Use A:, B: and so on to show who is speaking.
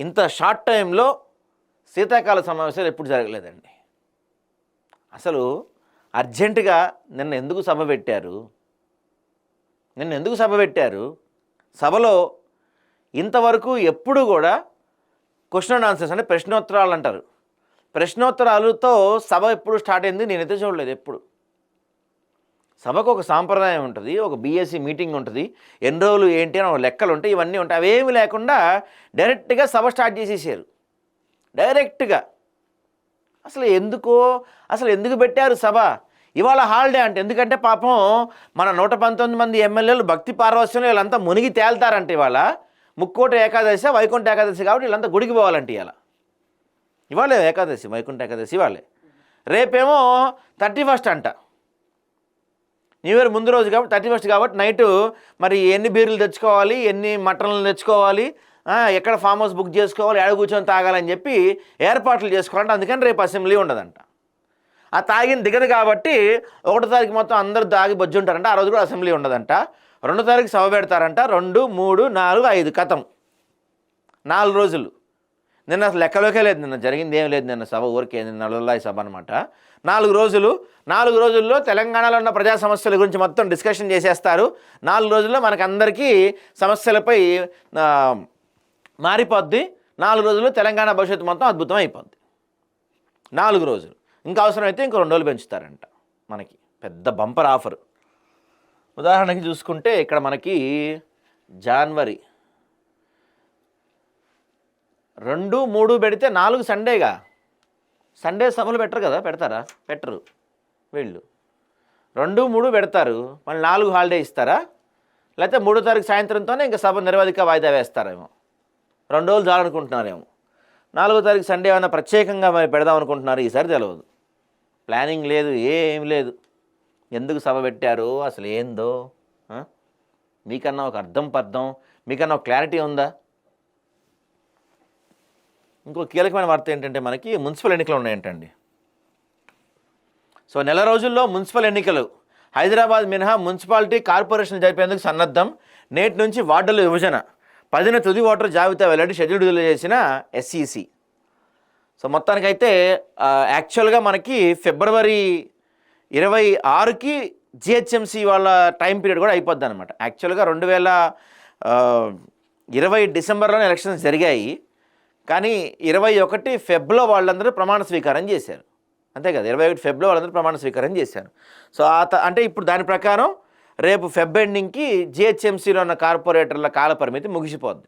A: ఇంత షార్ట్ టైంలో శీతాకాల సమావేశాలు ఎప్పుడు జరగలేదండి. అసలు అర్జెంటుగా నిన్న ఎందుకు సభ పెట్టారు? సభలో ఇంతవరకు ఎప్పుడు కూడా క్వశ్చన్ అండ్ ఆన్సర్స్ అంటే ప్రశ్నోత్తరాలు అంటారు. ప్రశ్నోత్తరాలతో సభ ఎప్పుడు స్టార్ట్ అయింది నేనైతే చూడలేదు. ఎప్పుడు సభకు ఒక సాంప్రదాయం ఉంటుంది, ఒక బీఎస్సీ మీటింగ్ ఉంటుంది, ఎన్ని రోజులు ఏంటి అని లెక్కలు ఉంటాయి, ఇవన్నీ ఉంటాయి. అవేమి లేకుండా డైరెక్ట్గా సభ స్టార్ట్ చేసేసారు. డైరెక్ట్గా అసలు ఎందుకు పెట్టారు సభ? ఇవాళ హాలిడే అంటే ఎందుకంటే పాపం మన 119 మంది ఎమ్మెల్యేలు భక్తి పార్వశ్యంలో వీళ్ళంతా మునిగి తేల్తారంటే ఇవాళ ముక్కోటి ఏకాదశి వైకుంఠ ఏకాదశి కాబట్టి వీళ్ళంతా గుడికి పోవాలంటే ఇవాళే ఏకాదశి వైకుంఠ ఏకాదశి వాళ్ళే. రేపేమో 31 అంట, న్యూ ఇయర్ ముందు రోజు కాబట్టి 31 కాబట్టి నైటు మరి ఎన్ని బీర్లు తెచ్చుకోవాలి, ఎన్ని మటన్లు తెచ్చుకోవాలి, ఎక్కడ ఫామ్ హౌస్ బుక్ చేసుకోవాలి, ఏడ కూర్చొని తాగాలని చెప్పి ఏర్పాట్లు చేసుకోవాలంటే అందుకని రేపు అసెంబ్లీ ఉండదంట. ఆ తాగిన దిగదు కాబట్టి 1వ తారీఖు మొత్తం అందరూ తాగి బొజ్జు ఉంటారంట, ఆ రోజు కూడా అసెంబ్లీ ఉండదంట. 2వ తారీఖు సభ పెడతారంట, 2, 3, 4, 5 కథం 4 రోజులు. నిన్న అసలు లెక్కలోకే లేదు, నిన్న జరిగింది ఏం లేదు. నిన్న సభ ఊరికే నల్లలాయి సభ అనమాట. 4 రోజులు. 4 రోజుల్లో తెలంగాణలో ఉన్న ప్రజా సమస్యల గురించి మొత్తం డిస్కషన్ చేసేస్తారు. 4 రోజుల్లో మనకందరికీ సమస్యలపై మారిపోద్ది. 4 రోజుల్లో తెలంగాణ భవిష్యత్తు మొత్తం అద్భుతం అయిపోద్ది. 4 రోజులు. ఇంకా అవసరమైతే ఇంకో 2 రోజులు పెంచుతారంట. మనకి పెద్ద బంపర్ ఆఫర్. ఉదాహరణకి చూసుకుంటే ఇక్కడ మనకి జనవరి 2, 3 పెడితే 4 సండేగా. సండే సభలు పెట్టరు కదా, పెడతారా? పెట్టరు వీళ్ళు. 2, 3 పెడతారు, మళ్ళీ 4 హాలిడే ఇస్తారా? లేకపోతే 3వ తారీఖు సాయంత్రంతోనే ఇంకా సభ నిరవధిక వాయిదా వేస్తారేమో. 2 రోజులు చాలనుకుంటున్నారేమో. 4వ తారీఖు సండే ఏమైనా ప్రత్యేకంగా మరి పెడదాం అనుకుంటున్నారు. ఈసారి తెలియదు, ప్లానింగ్ లేదు, ఏం లేదు. ఎందుకు సభ పెట్టారు అసలు ఏందో మీకన్నా ఒక పర్థం మీకన్నా ఒక క్లారిటీ ఉందా? ఇంకో కీలకమైన వార్త ఏంటంటే మనకి మున్సిపల్ ఎన్నికలు ఉన్నాయంటండి. సో నెల రోజుల్లో మున్సిపల్ ఎన్నికలు. హైదరాబాద్ మినహా మున్సిపాలిటీ కార్పొరేషన్ జరిపేందుకు సన్నద్ధం. నేటి నుంచి వార్డుల విభజన. 10న తుది ఓటర్ జాబితా వెల్లడి షెడ్యూల్ విడుదల చేసిన ఎస్ఈసి. సో మొత్తానికైతే యాక్చువల్గా మనకి ఫిబ్రవరి 26కి జిహెచ్ఎంసీ వాళ్ళ టైం పీరియడ్ కూడా అయిపోద్ది అనమాట. యాక్చువల్గా 2020 డిసెంబర్లోనే ఎలక్షన్స్ జరిగాయి, కానీ 21 ఫెబ్లో వాళ్ళందరూ ప్రమాణ స్వీకారం చేశారు. అంతే కదా, 21 ఫెబ్లో వాళ్ళందరూ ప్రమాణ స్వీకారం చేశారు. సో అంటే ఇప్పుడు దాని ప్రకారం రేపు ఫెబ్ ఎండింగ్కి జిహెచ్ఎంసీలో ఉన్న కార్పొరేటర్ల కాల పరిమితి ముగిసిపోద్ది.